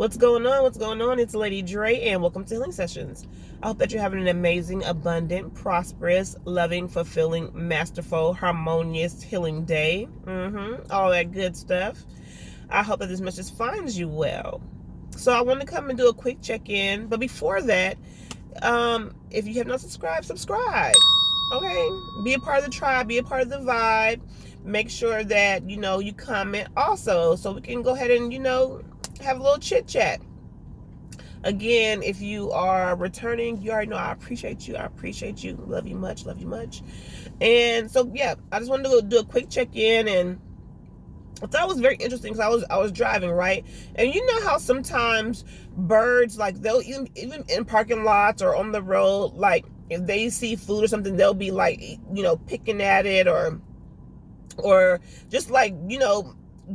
What's going on? What's going on? It's Lady Dre, and welcome to Healing Sessions. I hope that you're having an amazing, abundant, prosperous, loving, fulfilling, masterful, harmonious, healing day. All that good stuff. I hope that this message finds you well. So I want to come and do a quick check-in, but before that, if you have not subscribed, subscribe. Okay, be a part of the tribe, be a part of the vibe. Make sure that you comment also, so we can go ahead and have a little chit chat. Again, if you are returning, you already know I appreciate you. I appreciate you. Love you much. Love you much. And so, yeah, I just wanted to go do a quick check-in, and I thought it was very interesting because I was driving, right? And you know how sometimes birds, like, they'll even in parking lots or on the road, like, if they see food or something, they'll be like, picking at it or just like,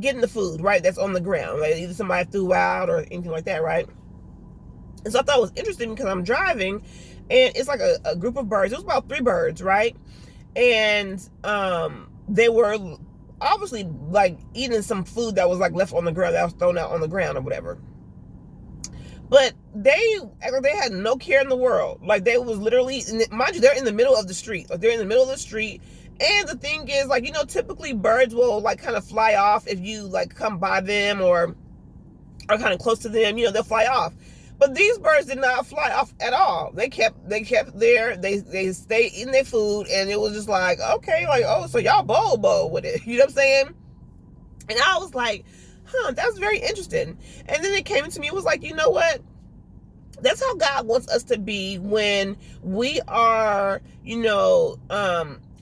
getting the food, right, that's on the ground, like either somebody threw out or anything like that, right? And so I thought it was interesting because I'm driving, and it's like a group of birds. It was about 3 birds, right? And they were obviously like eating some food that was like left on the ground, that was thrown out on the ground or whatever. But they had no care in the world. Like, they was literally, mind you, they're in the middle of the street. Like, they're in the middle of the street. And the thing is, like, typically birds will like kind of fly off if you like come by them or are kind of close to them. They'll fly off. But these birds did not fly off at all. They kept there. They stayed eating their food, and it was just like, okay, like, oh, so y'all bold with it. You know what I'm saying? And I was like, that's very interesting. And then it came into me, it was like, you know what? That's how God wants us to be when we are,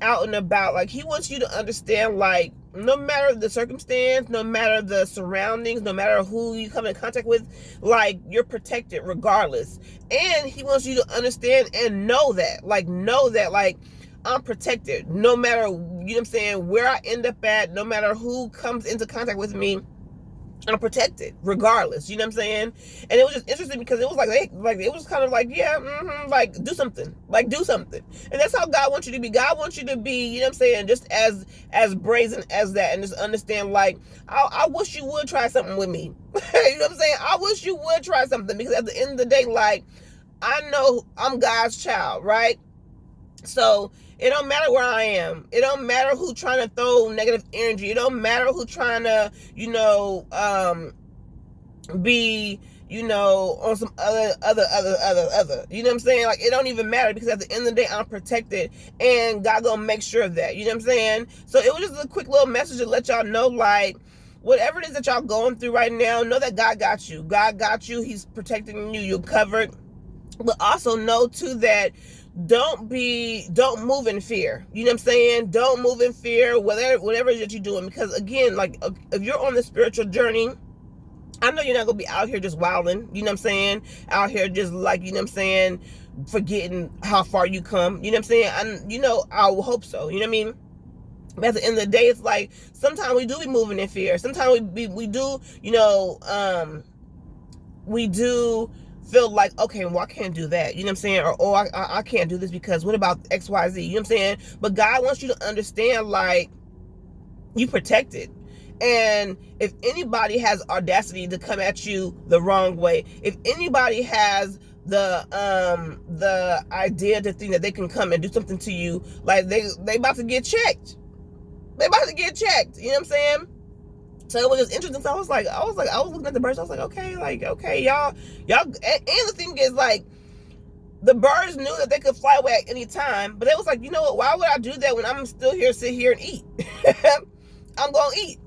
out and about. Like, he wants you to understand, like, no matter the circumstance, no matter the surroundings, no matter who you come in contact with, like, you're protected regardless. And he wants you to understand and know that, like, I'm protected no matter, where I end up at, no matter who comes into contact with me. I'm protected regardless, you know what I'm saying? And it was just interesting because it was like it was kind of like, yeah, like, do something. And that's how God wants you to be. God wants you to be, just as brazen as that, and just understand, like, I wish you would try something with me. You know what I'm saying? I wish you would try something, because at the end of the day, like, I know I'm God's child, right? So it don't matter where I am. It don't matter who trying to throw negative energy. It don't matter who trying to, be, on some other. You know what I'm saying? Like, it don't even matter, because at the end of the day, I'm protected, and God gonna make sure of that. You know what I'm saying? So it was just a quick little message to let y'all know, like, whatever it is that y'all going through right now, know that God got you. God got you. He's protecting you. You're covered. But also know too that don't move in fear. You know what I'm saying? Don't move in fear, whatever it is that you're doing. Because again, like, if you're on the spiritual journey, I know you're not gonna be out here just wilding, you know what I'm saying? Out here just, like, forgetting how far you come. You know what I'm saying? I hope so. You know what I mean? But at the end of the day, it's like, sometimes we do be moving in fear. Sometimes we do, we do feel like, okay, well, I can't do that, you know what I'm saying? Or I can't do this because what about XYZ, you know what I'm saying? But God wants you to understand, like, you protected. And if anybody has audacity to come at you the wrong way, if anybody has the idea to think that they can come and do something to you, like, they about to get checked. You know what I'm saying? So it was just interesting. So I was looking at the birds. I was like, okay, y'all. And the thing is, like, the birds knew that they could fly away at any time, but it was like, you know what? Why would I do that when I'm still here, sit here and eat? I'm gonna eat.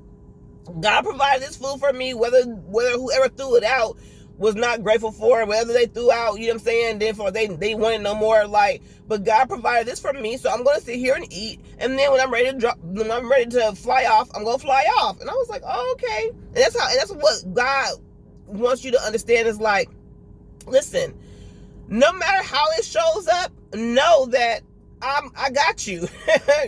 God provided this food for me, whether whoever threw it out was not grateful for it, whether they threw out, you know what I'm saying, therefore they wanted no more, like, but God provided this for me, so I'm gonna sit here and eat, and then when I'm ready to fly off, I'm gonna fly off. And I was like, oh, okay. And that's what God wants you to understand, is like, listen, no matter how it shows up, know that I got you.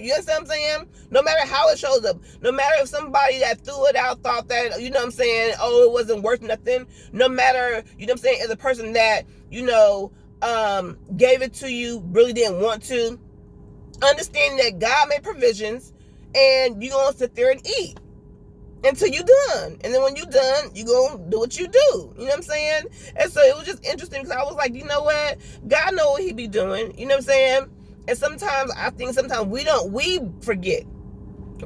You understand what I'm saying? No matter how it shows up, no matter if somebody that threw it out thought that, you know what I'm saying, oh, it wasn't worth nothing, no matter, you know what I'm saying, if the person that, gave it to you really didn't want to, understand that God made provisions, and you're gonna sit there and eat. until you done. And then when you done, you gonna do what you do. You know what I'm saying? And so it was just interesting because I was like, you know what? God know what he be doing. You know what I'm saying? And sometimes I think we forget.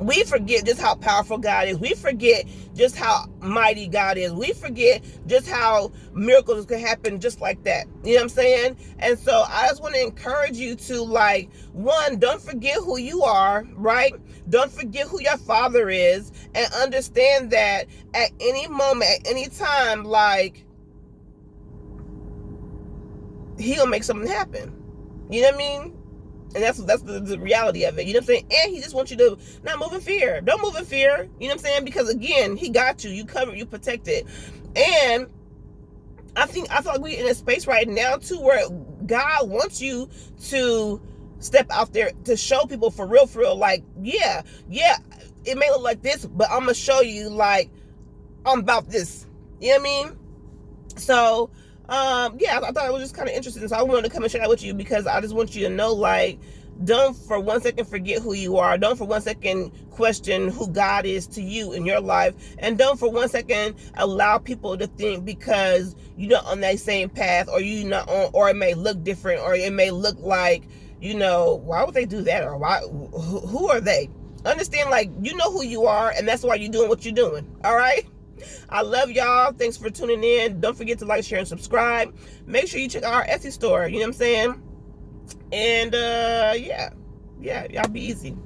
We forget just how powerful God is. We forget just how mighty God is. We forget just how miracles can happen just like that. You know what I'm saying? And so I just want to encourage you to, like, one, don't forget who you are, right? Don't forget who your Father is, and understand that at any moment, at any time, like, he'll make something happen. You know what I mean? And that's the reality of it. You know what I'm saying? And he just wants you to not move in fear. Don't move in fear. You know what I'm saying? Because again, he got you. You covered, you protected. And I feel like we're in a space right now too where God wants you to step out there to show people for real, like, yeah, it may look like this, but I'm gonna show you, like, I'm about this. You know what I mean? So yeah, I thought it was just kind of interesting. So I wanted to come and share that with you because I just want you to know, like, don't for one second forget who you are. Don't for one second question who God is to you in your life. And don't for one second allow people to think because you're not on that same path, or you not on, or it may look different, or it may look like, you know, why would they do that? Or why, who are they? Understand, like, you know who you are, and that's why you're doing what you're doing. All right? I love y'all. Thanks for tuning in. Don't forget to like, share, and subscribe. Make sure you check out our Etsy store. You know what I'm saying? And yeah, y'all be easy.